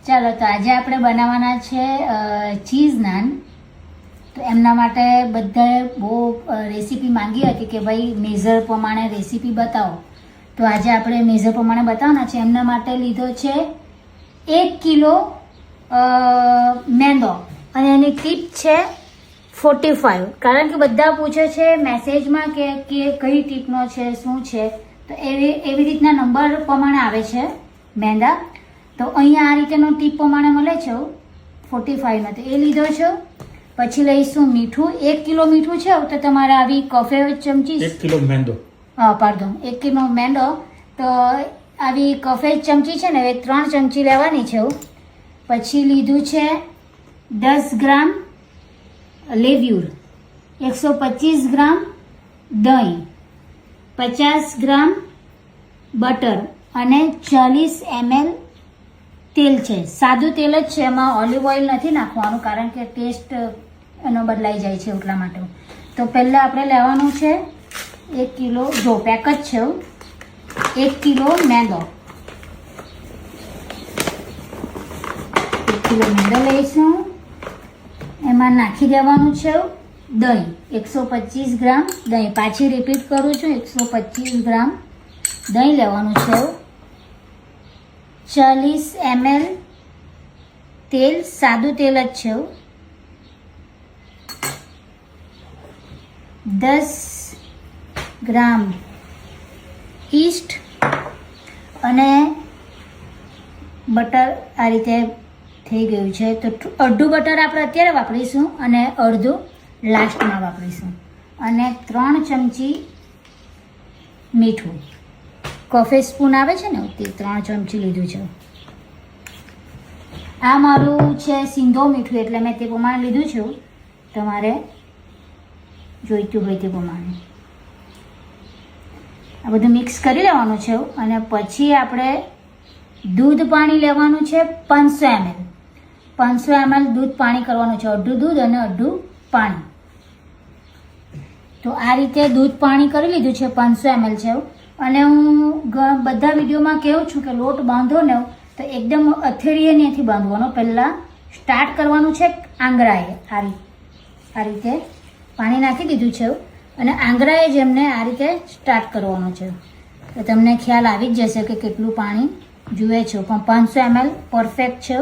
ચાલો તો આજે આપણે બનાવવાના છે ચીઝ નાન. તો એમના માટે બધાએ બહુ રેસીપી માંગી હતી કે ભાઈ મેઝર પ્રમાણે રેસીપી બતાવો. તો આજે આપણે મેઝર પ્રમાણે બતાવવાના છે. એમના માટે લીધો છે 1 કિલો મેંદો અને એની ટીપ છે 45. કારણ કે બધા પૂછે છે મેસેજમાં કે કઈ ટીપનો છે શું છે, તો એવી રીતના નંબર પ્રમાણે આવે છે મેંદા. તો અહીંયા આ રીતેનો ટીપ પ્રમાણે મળે છે 45નો, તો એ લીધો છે. પછી લઈશું મીઠું. 1 કિલો મીઠું છે તો તમારે આવી કફે ચમચી 1 કિલો મેંદો, પાર્ડન 1 કિલો મેંદો, તો આવી કફે ચમચી છે ને એ 3 ચમચી લેવાની છે. પછી લીધું છે 10 ગ્રામ લેવ્યુર, 125 ગ્રામ દહીં, 50 ગ્રામ બટર અને 40 ml તેલ છે. સાદું તેલ જ છે, એમાં ઓલિવ ઓઇલ નથી નાખવાનું કારણ કે ટેસ્ટ એનો બદલાઈ જાય છે એટલા માટે. તો પહેલાં આપણે લેવાનું છે 1 કિલો, જો પેક જ છે 1 કિલો મેંદો. 1 કિલો મેંદો લઈશું. એમાં નાખી દેવાનું છે દહીં, 125 ગ્રામ દહીં. પાછી રિપીટ કરું છું, 125 ગ્રામ દહીં લેવાનું છે. 40 ml તેલ, સાદું તેલ જ છે. 10 ગ્રામ ઈસ્ટ અને બટર આ રીતે થઈ ગયું છે. તો અડધું બટર આપણે અત્યારે વાપરીશું અને અડધું લાસ્ટમાં વાપરીશું. અને 3 ચમચી મીઠું, કોફી સ્પૂન આવે છે ને તે 3 ચમચી લીધું છે. આ મારું છે સિંધો મીઠું એટલે મેં તે પ્રમાણે લીધું છે. તમારે જોઈતું હોય તે પ્રમાણે આ બધું મિક્સ કરી લેવાનું છે. અને પછી આપણે દૂધ પાણી લેવાનું છે 500 ml. 500 ml દૂધ પાણી કરવાનું છે, અડધું દૂધ અને અડધું પાણી. તો આ રીતે દૂધ પાણી કરી લીધું છે, 500 ml છે. અને હું બધા વિડીયોમાં કહું છું કે લોટ બાંધો ને તો એકદમ અથેળીએ નથી બાંધવાનો. પહેલાં સ્ટાર્ટ કરવાનું છે આંગળાએ. આ રીતે પાણી નાખી દીધું છે અને આંગળાએ જ એમને આ રીતે સ્ટાર્ટ કરવાનું છે. તો તમને ખ્યાલ આવી જ જશે કે કેટલું પાણી જુએ છે. પણ 500 ml પરફેક્ટ છે.